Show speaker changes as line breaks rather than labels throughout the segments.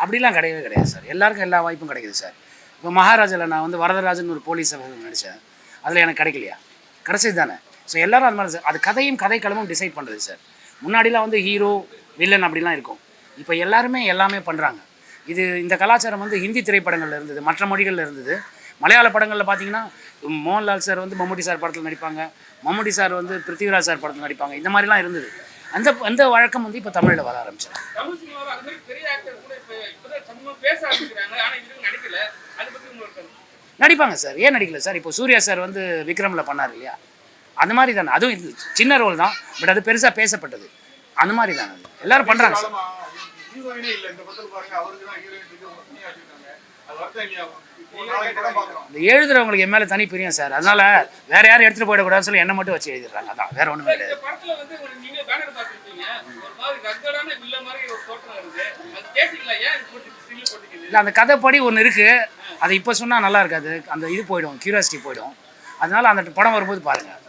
அப்படிலாம் கிடையவே கிடையாது சார். எல்லாருக்கும் எல்லா வாய்ப்பும் கிடைக்குது சார். இப்போ மகாராஜாவில் நான் வந்து வரதராஜன் ஒரு போலீஸ் நடித்தேன். அதில் எனக்கு கிடைக்கலையா? கிடைச்சது தானே. ஸோ எல்லோரும் அது மாதிரி சார். அது கதையும் கதைக்களமும் டிசைட் பண்ணுறது சார். முன்னாடிலாம் வந்து ஹீரோ வில்லன் அப்படிலாம் இருக்கும். இப்போ எல்லாருமே எல்லாமே பண்ணுறாங்க. இந்த கலாச்சாரம் வந்து ஹிந்தி திரைப்படங்களில் இருந்தது, மற்ற மொழிகளில் இருந்தது. மலையாள படங்களில் பார்த்தீங்கன்னா மோகன்லால் சார் வந்து மம்முட்டி சார் படத்தில் நடிப்பாங்க, மம்முட்டி சார் வந்து பிருத்திவிராஜ் சார் படத்தில் நடிப்பாங்க. இந்த மாதிரிலாம் இருந்தது. அந்த வழக்கம் வந்து இப்போ தமிழில் வர ஆரம்பிச்சிடும். நடிப்பாங்க சார். ஏன் நடிக்கல சார்? இப்போ சூர்யா சார் வந்து விக்ரமில் பண்ணார் இல்லையா? அந்த மாதிரி தானே. அதுவும் சின்ன ரோல் தான், பட் அது பெருசாக பேசப்பட்டது. அந்த மாதிரி தானே எல்லாரும் பண்ணுறாங்க சார். இந்த எழுதுறவங்களுக்கு என் மேலே தனி பிரியம் சார். அதனால வேற யாரும் எடுத்துகிட்டு போயிடக்கூடாதுன்னு சொல்லி என்ன மட்டும் வச்சு எழுதிடுறாங்க. அதான், வேற ஒன்றும் கிடையாது. இல்லை, அந்த கதைப்படி ஒன்று இருக்குது. அதை இப்போ சொன்னால் நல்லா இருக்காது. அந்த இது போயிடும், கியூரியாசிட்டி போயிடும். அதனால அந்த படம் வரும்போது பாருங்கள்.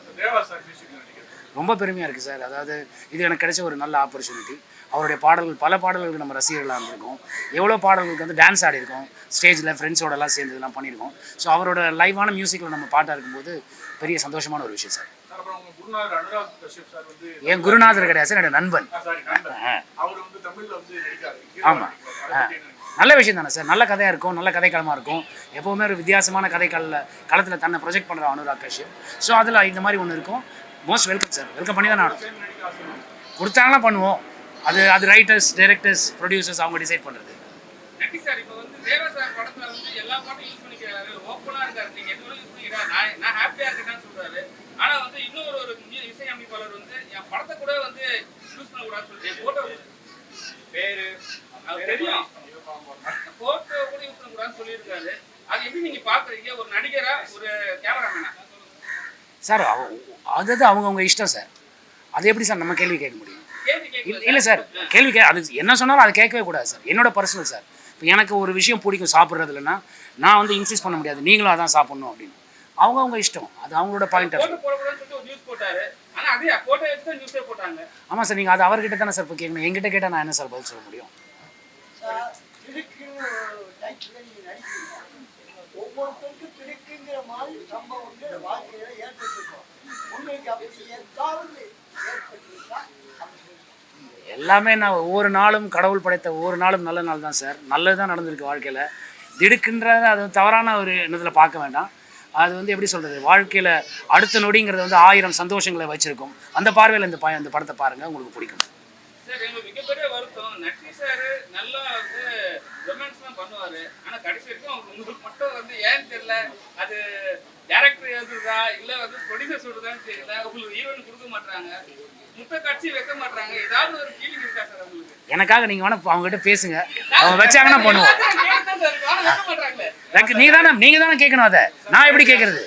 ரொம்ப பெருமையாக இருக்குது சார். அதாவது இது எனக்கு கிடைச்ச ஒரு நல்ல ஆப்பர்ச்சுனிட்டி. அவருடைய பாடல்கள், பல பாடல்களுக்கு நம்ம ரசிகர்களாக இருந்திருக்கோம். எவ்வளோ பாடல்களுக்கு வந்து டான்ஸ் ஆடி இருக்கோம், ஸ்டேஜில் ஃப்ரெண்ட்ஸோடலாம் சேர்ந்து இதெல்லாம் பண்ணியிருக்கோம். ஸோ அவரோட லைவான மியூசிக்கில் நம்ம பாட்டாக இருக்கும்போது பெரிய சந்தோஷமான ஒரு விஷயம் சார். என் குருநாதர் கிடையாது சார், என்னோட நண்பன். ஆமாம், நல்ல விஷயம் தானே சார். நல்ல கதையாக இருக்கும், நல்ல கதைக்களமாக இருக்கும். எப்போவுமே ஒரு வித்தியாசமான களத்தில் தன்னை ப்ரொஜெக்ட் பண்ணுற அனுராக் கஷ்யப். ஸோ அதில் இந்த மாதிரி ஒன்று இருக்கும். Most welcome sir. வெல்கம் பண்ணி தான் நான் கொடுத்தாங்கன்னா பண்ணுவோம். அது ரைட்டர்ஸ், டைரக்டர்ஸ், ப்ரொடியூசர்ஸ் அவங்க டிசைட் பண்ணுறது. சார் அது அவங்கவுங்க இஷ்டம் சார். அது எப்படி சார் நம்ம கேள்வி கேட்க முடியும்? இல்லை சார், அது என்ன சொன்னாலும் அதை கேட்கவே கூடாது சார். என்னோட பர்சனல் சார். இப்போ எனக்கு ஒரு விஷயம் பிடிக்கும் சாப்பிட்றதுலன்னா நான் வந்து இன்சிஸ்ட் பண்ண முடியாது நீங்களும் அதான் சாப்பிட்ணும் அப்படின்னு. அவங்கவுங்க இஷ்டம். அது அவங்களோட பாயிண்ட் ஆஃப் வியூ. ஆமாம் சார், நீங்கள் அது அவர்கிட்ட தானே சார் இப்போ கேட்கணும். என்கிட்ட கேட்டால் நான் என்ன சார் பதில் சொல்ல முடியும்? எல்லாமே நான் ஒவ்வொரு நாளும் கடவுள் படைத்த ஒவ்வொரு நாளும் நல்ல நாள் தான் சார். நல்லது தான் நடந்திருக்கு வாழ்க்கையில். திடுக்குன்றத அது தவறான ஒரு எண்ணத்தில் பார்க்க வேண்டாம். அது வந்து எப்படி சொல்கிறது, வாழ்க்கையில் அடுத்த நொடிங்கிறது வந்து 1000 சந்தோஷங்களை வச்சுருக்கும். அந்த பார்வையில் இந்த படத்தை பாருங்கள், உங்களுக்கு பிடிக்கும். சார், எங்களுக்கு மிகப்பெரிய வருத்தம், நட்பி சார் நல்லா வந்து ரொமான்ஸ்லாம் பண்ணுவார். ஆனால் கடைசி வரைக்கும் உங்களுக்கு மட்டும் வந்து ஏன்னு தெரியல, அது டேரக்டர் எழுதுறதா இல்லை வந்து ப்ரொடியூசர் சொல்றதான்னு தெரியல, உங்களுக்கு ஹீரோயின் கொடுக்க மாட்டாங்க, முட்டை காட்சி வைக்க மாட்டாங்க. ஏதாவது ஒரு ஃபீலிங் இருக்கா சார் உங்களுக்கு? எனக்காக நீங்கள் வேணா அவங்ககிட்ட பேசுங்க, அவங்க வச்சாங்கன்னா பண்ணுவோம். நீங்கள் தானே கேட்கணும். அதை நான் எப்படி கேட்கறது?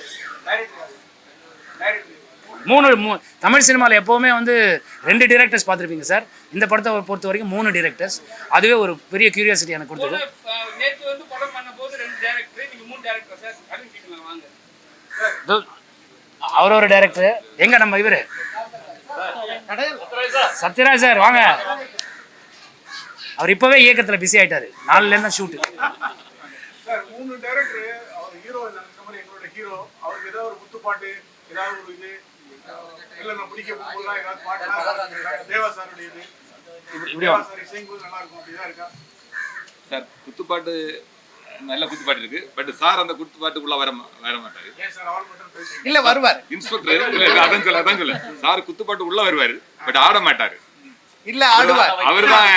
தமிழ் சினிமாவில் எப்போவுமே வந்து 2 டிரெக்டர்ஸ் பார்த்துருப்பீங்க சார். இந்த படத்தை பொறுத்த வரைக்கும் 3 டிரெக்டர்ஸ். அதுவே ஒரு பெரிய கியூரியாசிட்டி எனக்கு கொடுத்தது. அவர் ஒரு டைரக்டர். எங்க நம்ம இவரு சத்யராஜ் சார் வாங்க. அவர் இப்பவே இயக்கத்துல பிஸி ஆயிட்டாரு. 4ல இருந்து ஷூட். சார் 3 டைரக்டர், அவர் ஹீரோ நம்ம எங்களோட ஹீரோ, அவருக்கு ஏதாவது ஒரு குத்துப்பாட்டு, ஏதாவது ஒரு இது இல்ல நான் பிடிக்க போறதா ஏதாவது பாட்டு தேவா சாருடைய இது இப்படி சார் இசைங்குது நல்லா இருக்கும். அப்படிதான் இருக்கா சார்? குத்துப்பாட்டு நல்ல குத்துப்பாட்டு இருக்கு. பட் சார் அந்த குத்துப்பாட்டுக்குள்ள வர மாட்டாரு. இல்ல வருவார் இன்ஸ்பெக்டர். அதான் சொல்ல சார் குத்துப்பாட்டு உள்ள வருவாரு, பட் ஆட மாட்டாரு. இல்ல ஆடுவார். அவர்தான்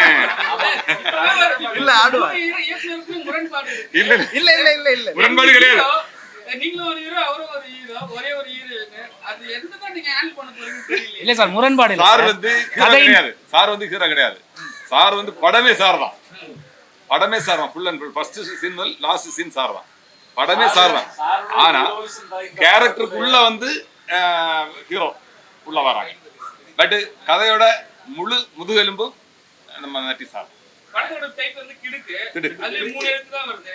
இல்ல ஆடுவார். இல்ல இல்ல இல்ல இல்ல இல்ல முரண்பாடு கிடையாது. நீங்களும் ஒரு ஹீரோ, அவரும் ஒரு ஹீரோ, ஒரே ஒரு ஹீரோயின். அது என்னதான் நீங்க ஹேண்டில் பண்ண போறீங்கன்னு தெரியல. இல்ல சார், முரண்பாடு இல்ல. சார் வந்து ஹீரோ கிடையாது. சார் வந்து ஹீரோ கிடையாது. சார் வந்து படமே சார் தான். படமே சார் தான். Full and full first scene முதல் லாஸ்ட் சீன் சார் தான். படமே சார் தான். ஆனா கேரக்டருக்குள்ள வந்து ஹீரோ உள்ள வராங்க. பட் கதையோட முழு முதுகெலும்பும் நம்ம நட்டி சார். படத்தோட டைட்டில் வந்து கிடுக்கு. அதுல 3 எழுத்து தான் வருது.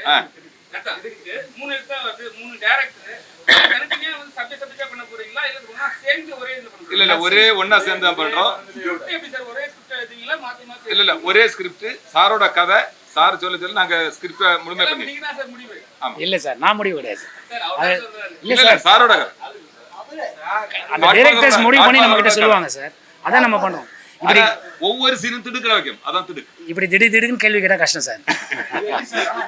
இதுக்கு 3 எழுத்தா வருது, 3 டைரக்டர் தனித்தனியா வந்து சப்ஜெக்டா பண்ண போறீங்களா இல்ல ஒண்ணா சேர்ந்து ஒரே இதுல பண்றீங்களா?
இல்ல ஒரே ஒண்ணா சேர்ந்து தான் பண்றோம்.
எப்படி சார் ஒரே ஸ்கிரிப்ட் எழுதுவீங்களா மாத்தி மாத்தி?
இல்ல ஒரே ஸ்கிரிப்ட், சாரோட கதை, சார் சொல்ல நாங்க ஸ்கிரிப்ட முழுமை பண்ணி.
நீங்க தான் சார் முடிவு.
இல்ல சார், நான் முடிவு கிடையாது
சார் அவர் சொல்றாரு.
இல்ல சார்,
சாரோட கதை
அந்த டைரக்டர்ஸ் முடிவு பண்ணி நம்ம கிட்ட சொல்லுவாங்க சார், அதான் நம்ம பண்றோம். இப்படி
ஒவ்வொரு சீனும் திடுக்கிற வைக்கும், அதான் திடுக்கு.
இப்படி திடீர்னு கேள்வி கேட்டா கஷ்டம் சார்.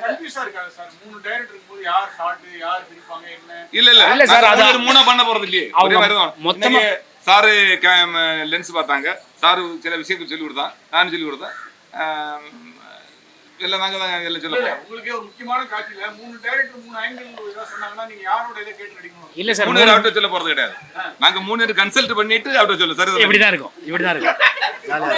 கன்ஃபியூஸா இருக்காங்க சார். 3 டைரக்டர் இருக்கும்போது யார் ஷார்ட் யார் பிரிப்பாங்க என்ன?
இல்ல
சார்,
சார்,
அது
அது மூணா பண்ண போறது இல்லையே. ஒரே மாதிரி தான்
மொத்தமா
சாரு லென்ஸ் பார்த்தாங்க, சாரு சில விஷயங்கள் சொல்லி கொடுத்தான், நானும் சொல்லி கொடுத்தேன். எல்லாம் நாங்க தான் எல்லாம் சொல்ல போறோம்.
உங்களுக்கே ஒரு முக்கியமான காட்சியில 3 டைரக்டர் 3 ஆங்கிள் ஏதாவது சொன்னாங்கன்னா நீங்க யாரோட இதை கேட்டு நடிக்கணும்?
இல்ல சார்,
3 பேர் அவர்கிட்ட சொல்ல போறது கிடையாது. நாங்க 3 பேர் கன்சல்ட் பண்ணிட்டு அவர்கிட்ட சொல்ல. சரி,
இப்படிதான் இருக்கும்.
சார்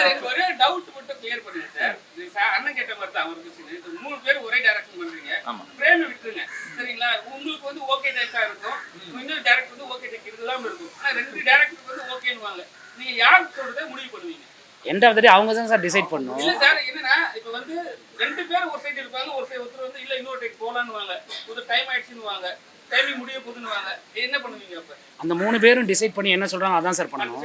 எனக்கு ஒரே டவுட் மட்டும் கிளியர் பண்ணுங்க சார். இது சார் அண்ணன் கேட்ட மாதிரி தான் அவருக்கு இது 3 பேர் ஒரே டைரக்ஷன் பண்றீங்க. ஃப்ரேம் விட்டுருங்க சரிங்களா? உங்களுக்கு வந்து ஓகே டேக்கா இருக்கும், இன்னொரு டைரக்டர் வந்து ஓகே டேக் இதெல்லாம் இருக்கும். ஆனா 2 டைரக்டர் வந்து ஓகேன்னுவாங்க. நீங்க யார் சொல்றதை முடிவு பண்ணுவீங்க?
எண்ட் ஆஃப் தி டே அவங்க தான் சார் டிசைட் பண்ணணும்.
இல்ல சார், என்னன்னா இப்போ வந்து 2 பேர் ஒரு சைடு இருப்பாங்க, ஒருத்தர் வந்து இல்ல இன்னொரு டேக் போலான்னுவாங்க, ஒரு டைம் ஆயிடுச்சுன்னுவாங்க, டைமிங் முடிய போகுதுன்னுவாங்க. என்ன பண்ணுவீங்க அப்ப?
அந்த 3 பேரும் டிசைட் பண்ணி என்ன சொல்றாங்க அதான் சார் பண்ணணும்.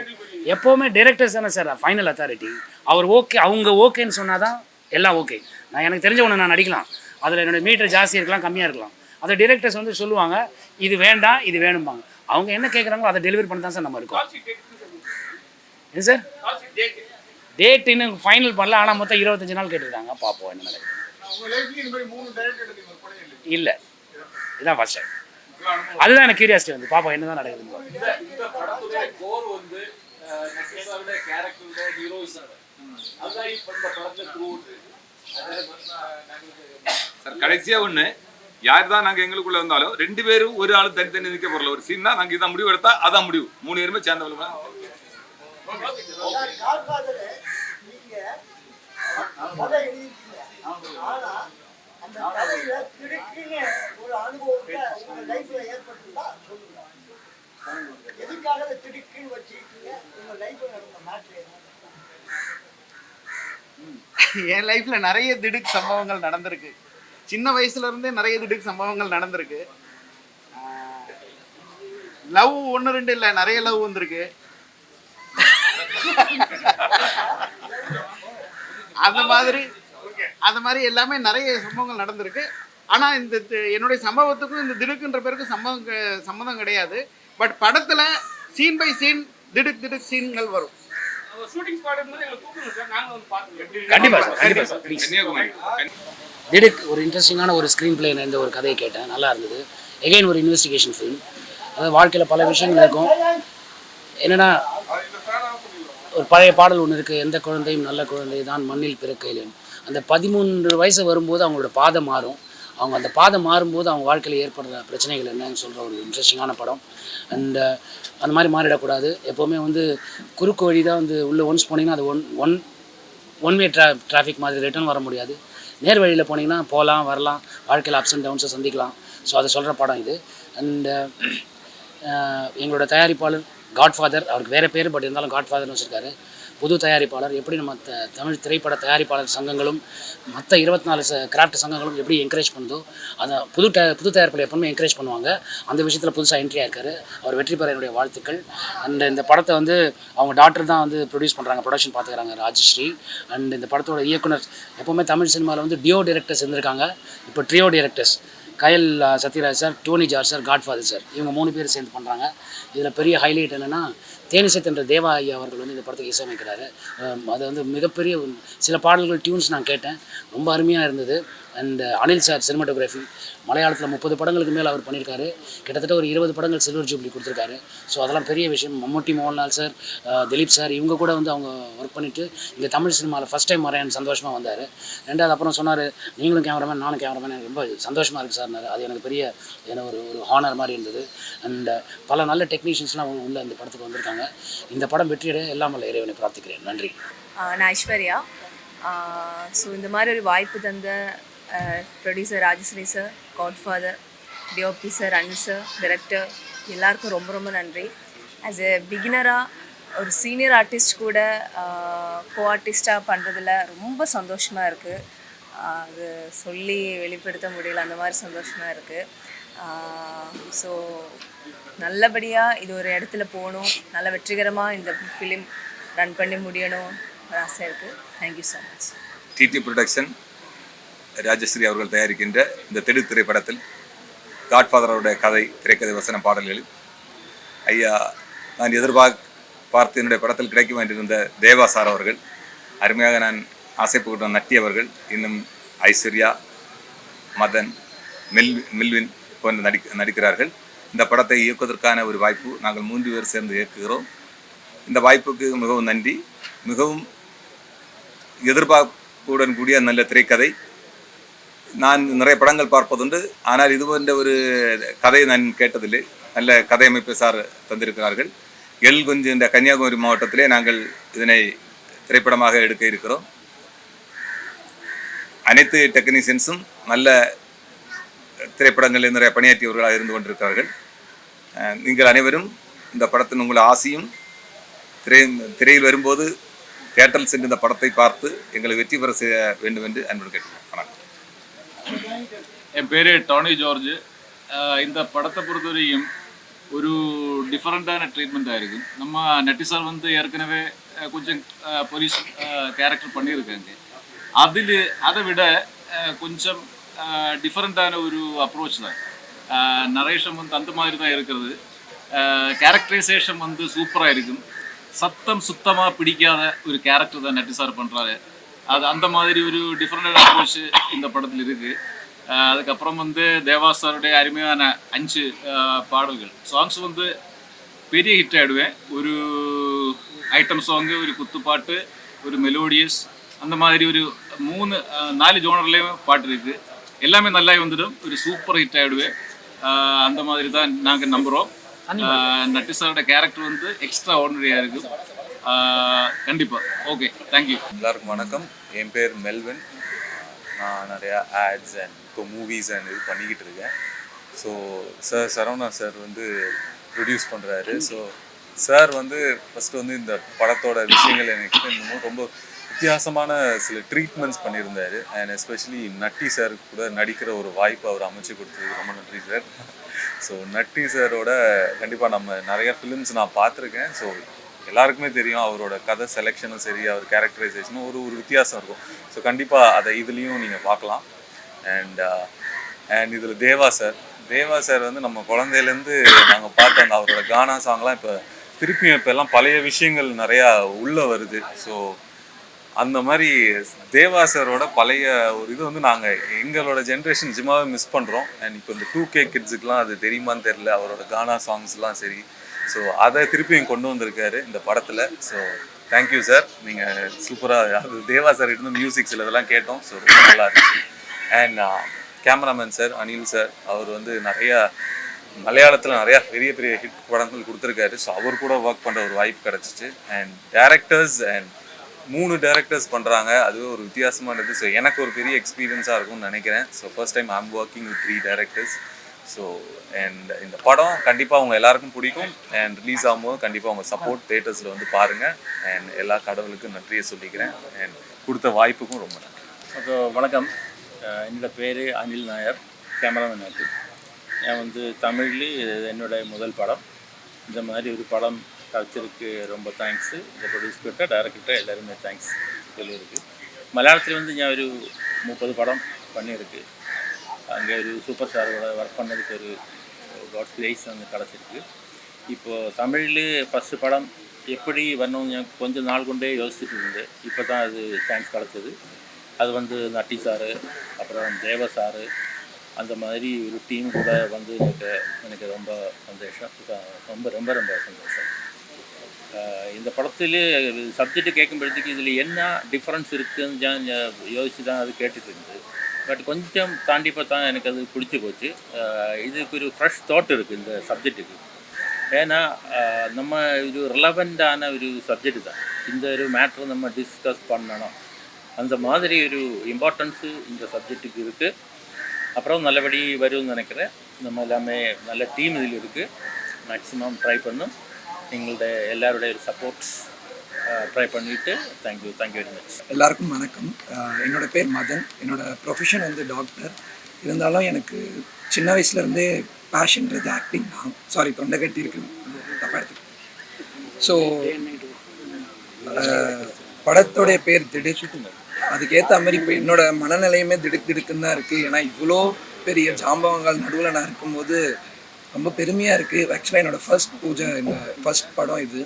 எப்பவுமே டைரக்டர்ஸ் தானே சார் ஃபைனல் அத்தாரிட்டி. அவர் ஓகே, அவங்க ஓகேன்னு சொன்னாதான் எல்லாம் ஓகே. நான் எனக்கு தெரிஞ்ச ஒன்று நான் நடிக்கலாம், அதில் என்னோட மீட்டர் ஜாஸ்தி இருக்கலாம் கம்மியாக இருக்கலாம். அதை டைரக்டர்ஸ் வந்து சொல்லுவாங்க இது வேண்டாம் இது வேணும்பாங்க. அவங்க என்ன கேட்குறாங்களோ அதை டெலிவரி பண்ணி தான் சார் நம்ம இருக்கோம். என்ன சார் டேட் இன்னும் ஃபைனல் பண்ணல, ஆனால் மொத்தம் 25 நாள் கேட்டுருக்காங்க. பார்ப்போம் என்ன நடக்குது.
உங்க லைஃப்ல இந்த மாதிரி 3 டைரக்டர் எடுத்தீங்க ஒரு படம் இல்லை?
இல்லை, இதான் ஃபர்ஸ்ட் டைம். அதுதான் எனக்கு கியூரியாசிட்டி வந்து பார்ப்போம் என்ன தான் நடக்குதுன்னு.
இந்த படத்துடைய கோர் வந்து நக்கீஸாவோட கேரக்டரோட ஹீரோயிசம் அதான் இப்ப இந்த படத்துல த்ரூட்
சார் கடைசியா ஒண்ணு, யார் தான் நாங்க எங்களுக்குள்ள வந்தாலும் 2 பேரும் ஒரு ஆளு தனித்தனி நிக்க போறல. ஒரு சீன் தான் நாங்க இதான் முடிவு எடுத்தா அதான் முடிவு. 3 பேருமே சேர்ந்தவங்க.
என் லைஃப்ல நிறைய திடுக்கு சம்பவங்கள் நடந்திருக்கு. சின்ன வயசுல இருந்தே நிறைய திடுக்கு சம்பவங்கள் நடந்திருக்கு. லவ் 1 2 இல்லை, நிறைய லவ் வந்திருக்கு. அந்த மாதிரி எல்லாமே நிறைய சம்பவங்கள் நடந்திருக்கு. ஆனால் இந்த என்னுடைய சம்பவத்துக்கும் இந்த திடுக்குன்ற பேருக்கும் சம்மந்தம் கிடையாது. பட் படத்தில் சீன் பை சீன் திடுக்கு சீன்கள் வரும்.
கண்டிப்பாக சார். திடுக் ஒரு இன்ட்ரெஸ்டிங்கான ஒரு ஸ்க்ரீன் பிளே இந்த ஒரு கதையை கேட்டேன், நல்லா இருந்தது. எகைன் ஒரு இன்வெஸ்டிகேஷன் ஃபிலிம். அதாவது வாழ்க்கையில் பல விஷயங்கள் இருக்கும். என்னென்னா ஒரு பழைய பாடல் ஒன்று இருக்குது, எந்த குழந்தையும் நல்ல குழந்தை தான் மண்ணில் பிறக்கையிலேன். அந்த 13 வயசு வரும்போது அவங்களோட பாதை மாறும். அவங்க அந்த பாதை மாறும்போது அவங்க வாழ்க்கையில் ஏற்படுற பிரச்சனைகள் என்னன்னு சொல்கிற ஒரு இன்ட்ரெஸ்டிங்கான படம். அண்ட் அந்த மாதிரி மாறிடக்கூடாது. எப்போவுமே வந்து குறுக்கு வழி தான் வந்து உள்ளே ஒன்ஸ் போனீங்கன்னா அது ஒன் வே டிராஃபிக் மாதிரி ரிட்டர்ன் வர முடியாது. நேர் வழியில் போனீங்கன்னா போகலாம் வரலாம், வாழ்க்கையில் அப்ஸ் அண்ட் டவுன்ஸை சந்திக்கலாம். ஸோ அதை சொல்கிற படம் இது. அண்டு எங்களோட தயாரிப்பாளர் காட்ஃபாதர், அவருக்கு வேறு பேர் பட் இருந்தாலும் காட்ஃபாதர்னு வச்சுருக்காரு. புது தயாரிப்பாளர். எப்படி நம்ம தமிழ் திரைப்பட தயாரிப்பாளர் சங்கங்களும் மற்ற 24 கிராஃப்ட் சங்கங்களும் எப்படி என்கரேஜ் பண்ணுதோ அதை புது தயாரிப்பாளர் எப்பவுமே என்கரேஜ் பண்ணுவாங்க. அந்த விஷயத்தில் புதுசாக என்ட்ரி ஆயிருக்காரு. அவர் வெற்றி பெற என்னுடைய வாழ்த்துக்கள். அண்ட் இந்த படத்தை வந்து அவங்க டாக்டர் தான் வந்து ப்ரொடியூஸ் பண்ணுறாங்க, ப்ரொடக்ஷன் பார்த்துக்கிறாங்க, ராஜஸ்ரீ. அண்ட் இந்த படத்தோட இயக்குனர் எப்போவுமே தமிழ் சினிமாவில் வந்து டியோ டைரக்டர்ஸ் இருந்திருக்காங்க, இப்போ trio directors Kayal Sathyaraj sir, Tony George sir, Godfather sir, இவங்க 3 பேர் சேர்ந்து பண்ணுறாங்க. இதில் பெரிய ஹைலைட் என்னென்னா தேனிசை என்ற தேவா ஐயா அவர்கள் வந்து இந்த படத்துக்கு இசையமைக்கிறாரு. அது வந்து மிகப்பெரிய சில பாடல்கள் டியூன்ஸ் நான் கேட்டேன், ரொம்ப அருமையாக இருந்தது. அண்ட் அனில் சார் சினிமாட்டோகிராஃபி, மலையாளத்தில் 30 படங்களுக்கு மேலே அவர் பண்ணியிருக்காரு. கிட்டத்தட்ட ஒரு 20 படங்கள் சில்வர் ஜூப்ளி கொடுத்துருக்காரு. ஸோ அதெல்லாம் பெரிய விஷயம். மம்முட்டி மோகன்லால் சார், திலீப் சார், இவங்க கூட வந்து அவங்க ஒர்க் பண்ணிவிட்டு இங்கே தமிழ் சினிமாவில் ஃபஸ்ட் டைம் வரேன் சந்தோஷமாக வந்தார். ரெண்டாவது அப்புறம் சொன்னார், நீங்களும் கேமராமேன் நானும் கேமராமேன், எனக்கு ரொம்ப சந்தோஷமாக இருக்குது சார்னார். அது எனக்கு பெரிய ஒரு ஹானர் மாதிரி இருந்தது. அண்ட் பல நல்ல டெக்னீஷியன்ஸ்லாம் உள்ள இந்த படத்துக்கு வந்திருக்காங்க. இந்த படம் வெற்றியடைய எல்லாம் வல்ல இறைவனை பிரார்த்திக்கிறேன். நன்றி.
நான் ஐஸ்வர்யா. ஸோ இந்த மாதிரி ஒரு வாய்ப்பு தந்த producer Rajashree sir, godfather, DOP sir, Anil sir, director எல்லாருக்கும் ரொம்ப ரொம்ப நன்றி. ஆஸ் எ பிகினராக ஒரு சீனியர் ஆர்டிஸ்ட் கூட கோ ஆர்டிஸ்டாக பண்ணுறதுல ரொம்ப சந்தோஷமாக இருக்குது. அது சொல்லி வெளிப்படுத்த முடியல, அந்த மாதிரி சந்தோஷமாக இருக்குது. ஸோ நல்லபடியாக இது ஒரு இடத்துல போகணும், நல்ல வெற்றிகரமாக இந்த ஃபிலிம் ரன் பண்ணி முடியணும் ஒரு ஆசை இருக்குது. Thank you so much.
DD production Rajashree அவர்கள் தயாரிக்கின்ற இந்த திடுக் திரைப்படத்தில் காட்ஃபாதரோட கதை, திரைக்கதை, வசன, பாடல்கள் ஐயா நான் பார்த்து என்னுடைய படத்தில் கிடைக்க வேண்டியிருந்த தேவா சார் அவர்கள், அருமையாக நான் ஆசைப்பட்ட நட்டி அவர்கள், இன்னும் ஐஸ்வர்யா, மதன், மில்வின் போன்ற நடிக்கிறார்கள். இந்த படத்தை இயக்குவதற்கான ஒரு வாய்ப்பு நாங்கள் 3 பேர் சேர்ந்து இயக்குகிறோம். இந்த வாய்ப்புக்கு மிகவும் நன்றி. மிகவும் எதிர்பார்ப்புடன் கூடிய நல்ல திரைக்கதை. நான் நிறைய படங்கள் பார்ப்பதுண்டு, ஆனால் இது போன்ற ஒரு கதையை நான் கேட்டதில்லை. நல்ல கதை அமைப்பு சார் தந்திருக்கிறார்கள். எல்குஞ்சு என்ற கன்னியாகுமரி மாவட்டத்திலே நாங்கள் இதனை திரைப்படமாக எடுக்க இருக்கிறோம். அனைத்து டெக்னீஷியன்ஸும் நல்ல திரைப்படங்களில் நிறைய பணியாற்றியவர்களாக இருந்து கொண்டிருக்கிறார்கள். நீங்கள் அனைவரும் இந்த படத்தின் உங்கள் ஆசையும் திரையில் வரும்போது தியேட்டரில் சென்று இந்த படத்தை பார்த்து எங்களை வெற்றி பெற செய்ய வேண்டும் என்று அன்புடன் கேட்டுக்கிறேன். வணக்கம்.
என் பேர் டோனி ஜார்ஜ். இந்த படத்தை பொறுத்தவரையும் ஒரு டிஃப்ரெண்ட்டான ட்ரீட்மெண்ட் ஆயிருக்கும். நம்ம நட்டி சார் வந்து ஏற்கனவே கொஞ்சம் போலீஸ் கேரக்டர் பண்ணியிருக்காங்க. அதை விட கொஞ்சம் டிஃப்ரெண்ட்டான ஒரு அப்ரோச் தான். நரேஷன் வந்து அந்த மாதிரி தான் இருக்கிறது. கேரக்டரைசேஷன் வந்து சூப்பராக இருக்கும். சத்தம் சுத்தமாக பிடிக்காத ஒரு கேரக்டர் தான் நட்டி சார் பண்ணுறாரு. அந்த மாதிரி ஒரு டிஃப்ரெண்டான அப்ரோச் இந்த படத்தில் இருக்குது. அதுக்கப்புறம் வந்து தேவா சாருடைய அருமையான 5 பாடல்கள், சாங்ஸ் வந்து பெரிய ஹிட் ஆகிடுவேன். ஒரு ஐட்டம் சாங்கு, ஒரு குத்துப்பாட்டு, ஒரு மெலோடியஸ், அந்த மாதிரி ஒரு 3-4 ஜோனர்லேயும் பாட்டு இருக்குது. எல்லாமே நல்லா வந்துடும், ஒரு சூப்பர் ஹிட் ஆகிடுவேன். அந்த மாதிரி தான் நாங்கள் நம்புகிறோம். நட்டி சாரோட கேரக்டர் வந்து எக்ஸ்ட்ரா ஆர்டினரியாக இருக்குது. கண்டிப்பாக. Okay, thank you.
எல்லாருக்கும் வணக்கம். என் பேர் மெல்வின். நான் நிறையா ஆட்ஸ் அண்ட் இப்போ மூவிஸ் அண்ட் இது பண்ணிக்கிட்டு இருக்கேன். ஸோ சரவணா சார் வந்து ப்ரொடியூஸ் பண்ணுறாரு. ஸோ சார் வந்து ஃபஸ்ட்டு வந்து இந்த படத்தோட விஷயங்கள் எனக்கு எக்ஸ்பிளைன் பண்ணும்போது ரொம்ப வித்தியாசமான சில ட்ரீட்மெண்ட்ஸ் பண்ணியிருந்தார். அண்ட் எஸ்பெஷலி நட்டி சார் கூட நடிக்கிற ஒரு வாய்ப்பு அவர் அமைச்சு கொடுத்ததுக்கு ரொம்ப நன்றி சார். ஸோ நட்டி சாரோட கண்டிப்பாக நம்ம நிறையா ஃபிலிம்ஸ் நான் பார்த்துருக்கேன். ஸோ எல்லாருக்குமே தெரியும் அவரோட கதை செலெக்ஷனும் சரி, அவர் கேரக்டரைசேஷனும் ஒரு வித்தியாசம் இருக்கும். ஸோ கண்டிப்பாக அதை இதுலேயும் நீங்கள் பார்க்கலாம். அண்ட் இதில் தேவா சார் வந்து நம்ம குழந்தையிலேருந்து நாங்கள் பார்த்த அந்த அவரோட கானா சாங்லாம் இப்போ திருப்பியும் இப்போ எல்லாம் பழைய விஷயங்கள் நிறையா உள்ளே வருது. ஸோ அந்த மாதிரி தேவா சாரோட பழைய ஒரு இது வந்து நாங்கள் எங்களோட ஜென்ரேஷன் நிஜமாவே மிஸ் பண்ணுறோம். அண்ட் இப்போ இந்த 2K கிட்ஸுக்கெலாம் அது தெரியுமான்னு தெரில, அவரோட கானா சாங்ஸ்லாம் சரி. ஸோ அதை திருப்பியும் கொண்டு வந்திருக்காரு இந்த படத்தில். ஸோ தேங்க்யூ சார், நீங்கள் சூப்பராக, அது தேவா சார் கிட்ட மியூசிக் சில இதெல்லாம் கேட்டோம். ஸோ ரொம்ப நல்லா இருந்துச்சு. And cameraman sir Anil sir, அவர் வந்து நிறையா மலையாளத்தில் நிறையா பெரிய பெரிய ஹிட் படங்கள் கொடுத்துருக்காரு. ஸோ அவர் கூட ஒர்க் பண்ணுற ஒரு வாய்ப்பு கிடச்சிச்சு. அண்ட் டேரக்டர்ஸ் 3 டேரக்டர்ஸ் பண்ணுறாங்க, அதுவே ஒரு வித்தியாசமானது. ஸோ எனக்கு ஒரு பெரிய எக்ஸ்பீரியன்ஸாக இருக்கும்னு நினைக்கிறேன். So first time I am working with 3 directors. So and இந்த படம் கண்டிப்பாக அவங்க எல்லாருக்கும் பிடிக்கும். அண்ட் ரிலீஸ் ஆகும்போது கண்டிப்பாக அவங்க சப்போர்ட் தேட்டர்ஸில் வந்து பாருங்கள். அண்ட் எல்லா கடவுளுக்கும் நன்றியை சொல்லிக்கிறேன். அண்ட் கொடுத்த வாய்ப்புக்கும் ரொம்ப நன்றி.
அப்போ வணக்கம். என்னோடய பேர் அனில் நாயர், கேமராமேன் ஆட்டு. நான் வந்து தமிழ்ல என்னோடய முதல் படம். இந்த மாதிரி ஒரு படம் கலைச்சருக்கு ரொம்ப தேங்க்ஸு. இந்த ப்ரொடியூஸ் கிட்ட டைரக்டர்கிட்ட எல்லாருமே தேங்க்ஸ் சொல்லியிருக்கு. மலையாளத்தில் வந்து நான் ஒரு 30 படம் பண்ணியிருக்கு. அங்கே ஒரு சூப்பர் ஸ்டாரோட ஒர்க் பண்ணதுக்கு ஒரு காட்ஸ் கிரேஸ் வந்து கிடச்சிருக்கு. இப்போது தமிழில் ஃபஸ்ட்டு படம் எப்படி வரணும்னு நான் கொஞ்சம் நாள் கொண்டே யோசிச்சுட்டு இருந்தேன். இப்போ தான் அது சான்ஸ் கிடச்சிது. அது வந்து நட்டி சாரு, அப்புறம் தேவ சாரு, அந்த மாதிரி ஒரு டீம் கூட வந்து எனக்கு ரொம்ப சந்தோஷம். ரொம்ப ரொம்ப ரொம்ப சந்தோஷம். இந்த படத்தில் சப்ஜெக்ட் கேட்கும்பொழுதுக்கு இதில் என்ன டிஃப்ரென்ஸ் இருக்குதுன்னு நான் யோசிச்சு தான் அது கேட்டுட்டு இருந்தது. பட் கொஞ்சம் தாண்டி பார்த்தா எனக்கு அது பிடிச்சி போச்சு. இதுக்கு ஒரு ஃப்ரெஷ் தாட் இருக்குது இந்த சப்ஜெக்ட்டுக்கு. ஏன்னா நம்ம ஒரு ரிலவெண்ட்டான ஒரு சப்ஜெக்ட் தான். இந்த ஒரு மேட்ரு நம்ம டிஸ்கஸ் பண்ணணும், அந்த மாதிரி ஒரு இம்பார்ட்டன்ஸு இந்த சப்ஜெக்ட்டுக்கு இருக்குது. அப்புறம் நல்லபடி வரும்னு நினைக்கிறேன். நம்ம எல்லாமே நல்ல டீம் இதில் இருக்குது. மேக்ஸிமம் ட்ரை பண்ணும். எங்களுடைய எல்லாருடைய சப்போர்ட்ஸ் ட்ரை பண்ணிவிட்டு தேங்க்யூ வெரி மச்.
எல்லாருக்கும் வணக்கம். என்னோட பேர் மதன். என்னோட ப்ரொஃபஷன் வந்து டாக்டர். இருந்தாலும் எனக்கு சின்ன வயசுலேருந்தே பேஷன்றது ஆக்டிங் தான். சாரி, தொண்டை கட்டி இருக்கு, தப்பாக எடுத்து. ஸோ படத்தோடைய பேர் திடுக்கு. அதுக்கேற்ற மாதிரி இப்போ என்னோட மனநிலையுமே திடுக்குன்னு தான் இருக்குது. ஏன்னா இவ்வளோ பெரிய ஜாம்பவங்கள் நடுவில் நான் இருக்கும்போது ரொம்ப பெருமையாக இருக்குது. ஆக்சுவலாக என்னோடய ஃபர்ஸ்ட் பூஜை, இந்த ஃபர்ஸ்ட் படம் இது.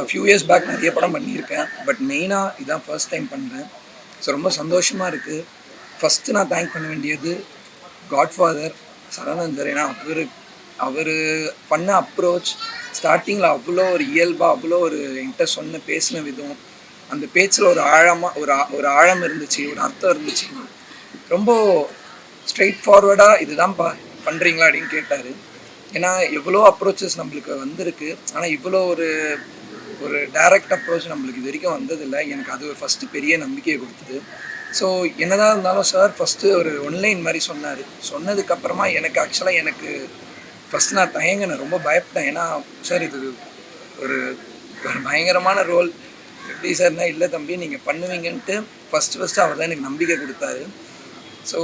ஃபியூ இயர்ஸ் பேக் நிறைய படம் பண்ணியிருக்கேன், பட் மெயினாக இதான் ஃபர்ஸ்ட் டைம் பண்ணுறேன். ஸோ ரொம்ப சந்தோஷமாக இருக்குது. ஃபஸ்ட்டு நான் தேங்க் பண்ண வேண்டியது காட்ஃபாதர் சரவணன் சார். ஏன்னா அவர் பண்ண அப்ரோச் ஸ்டார்டிங்கில் அவ்வளோ ஒரு இயல்பாக, அவ்வளோ ஒரு என்கிட்ட பேசின விதம், அந்த பேச்சில் ஒரு ஒரு ஆழம் இருந்துச்சு, ஒரு அர்த்தம் இருந்துச்சு. ரொம்ப ஸ்ட்ரெயிட் ஃபார்வர்டாக இதுதான் பண்ணுறீங்களா அப்படின்னு கேட்டார். ஏன்னா எவ்வளோ அப்ரோச்சஸ் நம்மளுக்கு வந்திருக்கு, ஆனால் இவ்வளோ ஒரு டைரக்ட் அப்ரோச் நம்மளுக்கு இது வரைக்கும் வந்ததில்லை. எனக்கு அது ஒரு ஃபஸ்ட்டு பெரிய நம்பிக்கையை கொடுத்தது. ஸோ என்னதான் இருந்தாலும் சார் ஃபஸ்ட்டு ஒரு ஒன்லைன் மாதிரி சொன்னார். சொன்னதுக்கப்புறமா எனக்கு ஃபஸ்ட்டு நான் தயங்கினேன், ரொம்ப பயப்பட்டேன். ஏன்னா சார் இது ஒரு பயங்கரமான ரோல், எப்படி சார்னா, இல்லை தம்பி நீங்கள் பண்ணுவீங்கன்ட்டு ஃபஸ்ட்டு அவர் தான் எனக்கு நம்பிக்கை கொடுத்தாரு. ஸோ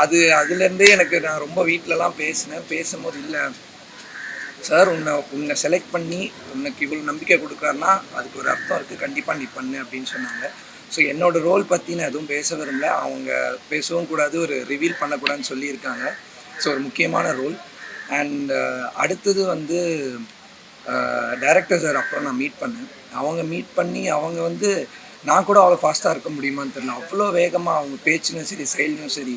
அதுலேருந்தே நான் ரொம்ப வீட்டிலலாம் பேசும்போது, இல்லை சார் உன்னை செலக்ட் பண்ணி உனக்கு இவ்வளோ நம்பிக்கை கொடுக்குறாருன்னா அதுக்கு ஒரு அர்த்தம் இருக்குது, கண்டிப்பாக நீ பண்ணு அப்படின்னு சொன்னாங்க. ஸோ என்னோடய ரோல் பற்றி நான் எதுவும் பேச விரும்பல, அவங்க பேசவும் கூடாது, ஒரு ரிவீல் பண்ணக்கூடாதுன்னு சொல்லியிருக்காங்க. ஸோ ஒரு முக்கியமான ரோல். அண்ட் அடுத்தது வந்து டைரக்டர் சார் அப்புறம் நான் மீட் பண்ணேன். அவங்க வந்து நான் கூட அவ்வளோ ஃபாஸ்ட்டாக இருக்க முடியுமான்னு தெரியல, அவ்வளோ வேகமாக அவங்க பேச்சுன்னு சரி செயலும் சரி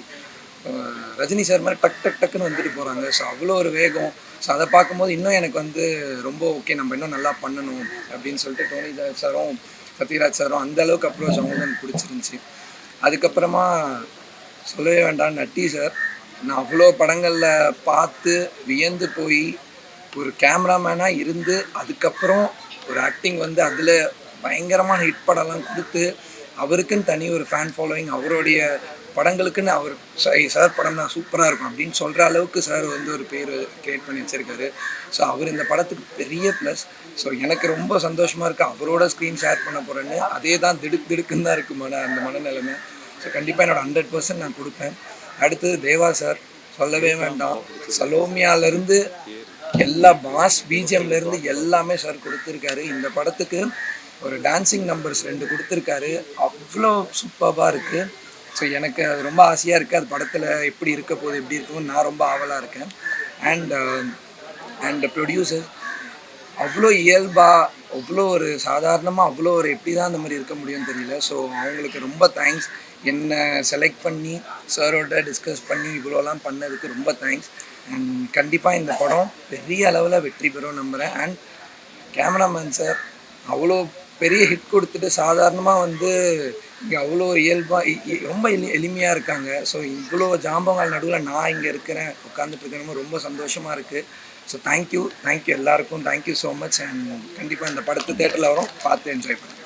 ரஜினி சார் மாதிரி டக்குன்னு வந்துட்டு போகிறாங்க. ஸோ அவ்வளோ ஒரு வேகம். ஸோ அதை பார்க்கும்போது இன்னும் எனக்கு வந்து ரொம்ப ஓகே, நம்ம இன்னும் நல்லா பண்ணணும் அப்படின்னு சொல்லிட்டு டோனி சாரும் சத்யராஜ் சாரும் அந்தளவுக்கு அப்ரோச் அவங்களுக்கு எனக்கு பிடிச்சிருந்துச்சி. அதுக்கப்புறமா சொல்லவே வேண்டாம், நட்டி சார். நான் அவ்வளோ படங்களில் பார்த்து வியந்து போய் ஒரு கேமராமேனாக இருந்து அதுக்கப்புறம் ஒரு ஆக்டிங் வந்து அதில் பயங்கரமான ஹிட் படம்லாம் கொடுத்து அவருக்குன்னு தனி ஒரு ஃபேன் ஃபாலோவிங், அவருடைய படங்களுக்குன்னு அவர் சார் படம் தான் சூப்பராக இருக்கும் அப்படின்னு சொல்கிற அளவுக்கு சார் வந்து ஒரு பேர் க்ரியேட் பண்ணி வச்சுருக்காரு. ஸோ அவர் இந்த படத்துக்கு பெரிய ப்ளஸ். ஸோ எனக்கு ரொம்ப சந்தோஷமாக இருக்குது, அவரோட ஸ்க்ரீன் ஷேர் பண்ண போகிறேன்னு. அதே தான் திடுக்குன்னு தான் இருக்குது அந்த மனநிலைமை. ஸோ கண்டிப்பாக என்னோடய 100% நான் கொடுப்பேன். அடுத்தது தேவா சார், சொல்லவே வேண்டாம். சலோமியாவிலேருந்து எல்லா மாஸ் பிஜிஎம்லேருந்து எல்லாமே சார் கொடுத்துருக்காரு. இந்த படத்துக்கு ஒரு டான்ஸிங் நம்பர்ஸ் 2 கொடுத்துருக்காரு, அவ்வளோ சூப்பராக இருக்குது. ஸோ எனக்கு அது ரொம்ப ஆசையாக இருக்குது, அது படத்தில் எப்படி இருக்க போகுது, எப்படி இருக்கும்னு நான் ரொம்ப ஆவலாக இருக்கேன். அண்ட் ப்ரொடியூசர் அவ்வளோ இயல்பாக, அவ்வளோ ஒரு சாதாரணமாக, அவ்வளோ ஒரு எப்படி தான் அந்த மாதிரி இருக்க முடியும்னு தெரியல. ஸோ அவங்களுக்கு ரொம்ப தேங்க்ஸ். என்னை செலக்ட் பண்ணி சாரோட டிஸ்கஸ் பண்ணி இவ்வளோலாம் பண்ணதுக்கு ரொம்ப தேங்க்ஸ். அண்ட் கண்டிப்பாக இந்த படம் பெரிய அளவில் வெற்றி பெறும் நம்புகிறேன். அண்ட் கேமராமேன் சார் அவ்வளோ பெரிய ஹிட் கொடுத்துட்டு சாதாரணமாக வந்து இங்கே அவ்வளோ இயல்பாக ரொம்ப எளிமையாக இருக்காங்க. ஸோ இவ்வளோ ஜாம்பங்கள் நடுவில் நான் இங்கே இருக்கிறேன், உட்காந்துட்டு இருக்கிறவங்க ரொம்ப சந்தோஷமாக இருக்குது. ஸோ தேங்க்யூ எல்லாருக்கும், தேங்க்யூ ஸோ மச். அண்ட் கண்டிப்பாக இந்த படத்தை தேட்டரில் வரும், பார்த்து என்ஜாய் பண்ணுங்கள்.